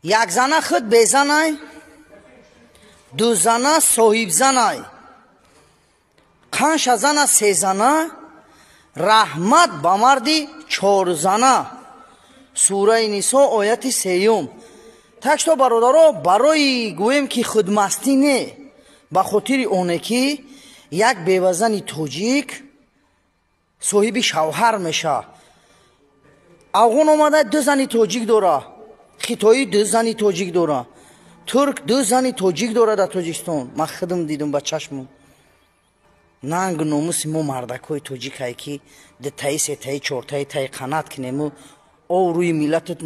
یک زنه خود بزنه، دو زنه صاحب زنه، پنج زنه سه زنه، رحمت به مردی چهار زنه. سوره نساء آیت سیوم. تکشتا برادرها، برای گویم که خودمستی نه، به خاطر اونه که یک بیوزن توجیک صاحب شوهر میشه. افغان آمده دو زنی توجیک داره، خیتایی دو زنی توجیک داره، ترک دو زنی توجیک داره در توجیکستان. من خودم دیدم با چشمم. ننگ ناموس ما مردکای توجیک هایی که ده تایی سه تایی چهار تایی تایی قنات کنیم او روی ملت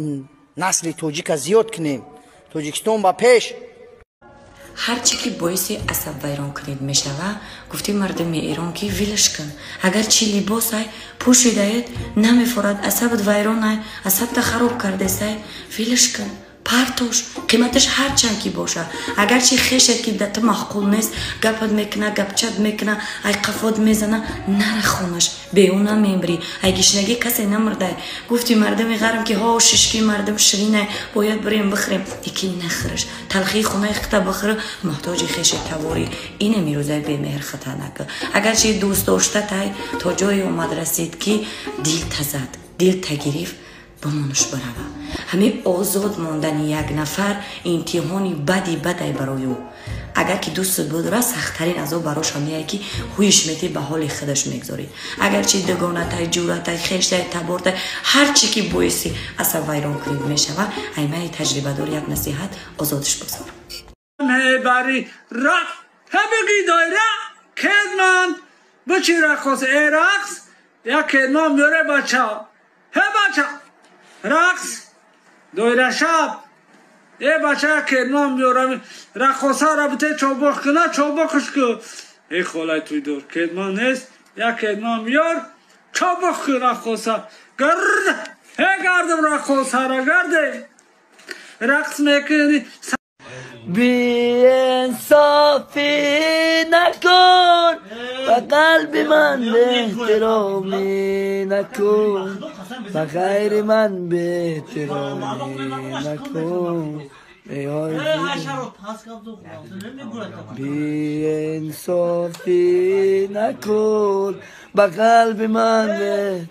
نسل توجیک زیاد کنیم. توجیکستان با پیش. هرچی که باعث عصب ویران کنید میشوه، گفتی مردم ایران که ویلش کن. اگر چی لباس های پوشیده نمیفورد، عصبت ویران های، عصبت خراب کرده سای، ویلش کن. پرتوش قیمتش هر چند کی باشه. اگر چی خیشت که دت معقول نیست، گپت میکنه، گپچت میکنه، ای قفاد میزنه، نره خونش، به اون میمری. ای گشنگی کسی نمرده. گفتی مردم غرم که ها ششکی مردم شرینه، باید بریم بخریم. یکی نخرش. تلخی خونه خطا بخره، محتاج خیش تواری. اینه میروزه به مهر خطا نکه. اگر چی دوست داشته تای تا جای اومد رسید که دیل تزد، دیل تگریف بمونش بروه. همه آزاد ماندن یک نفر امتحانی بدی برای او. اگر که دوست بود را سختترین از او براش همیه که خویش میتی به حال خودش میگذارید. اگر چی دگانه تای جوره تای خیش تای تبار تای هر چی که باعثی اصلا ویران کنید میشوه، ایمه تجربه دار یک نصیحت آزادش بگذار. بری را هبگی دایره کدمان بچی رقص رقص یا کدمان میاره بچه بچه رقص دایره شب یه بچه کدمان میاره رقصه را بته چوبخ کنه چوبخش که ای خالای توی دور کدمان نیست یا کدمان میار چوبخ که رقصه گرد گردم رقصه را گرده رقص میکنی بی انصافی نکن و قلب من به احترامی نکن و غیر من به احترامی نکن بی انصافی نکن و قلب من به.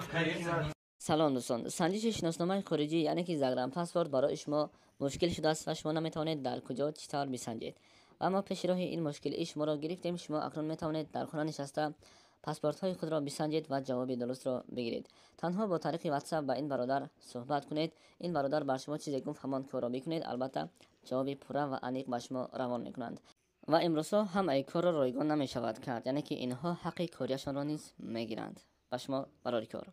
سلام دوستان، سنجش شناسنامه خارجی یعنی که زگرم پاسپورت برای شما مشکل شده است و شما نمیتوانید در کجا چطور بسنجید. و اما پیش راه این مشکل شما را گرفتیم. شما اکنون میتوانید در خانه نشسته پاسپورت های خود را بسنجید و جواب درست را بگیرید. تنها با طریق واتساپ با این برادر صحبت کنید. این برادر بر شما چیزی گفت همان کار را بکنید. البته جواب پوره و عمیق به شما روان میکنند. و امروز هم ای کار را رایگان نمی شود کرد، یعنی که اینها حق کاریشان را نیز میگیرند. و شما برای کار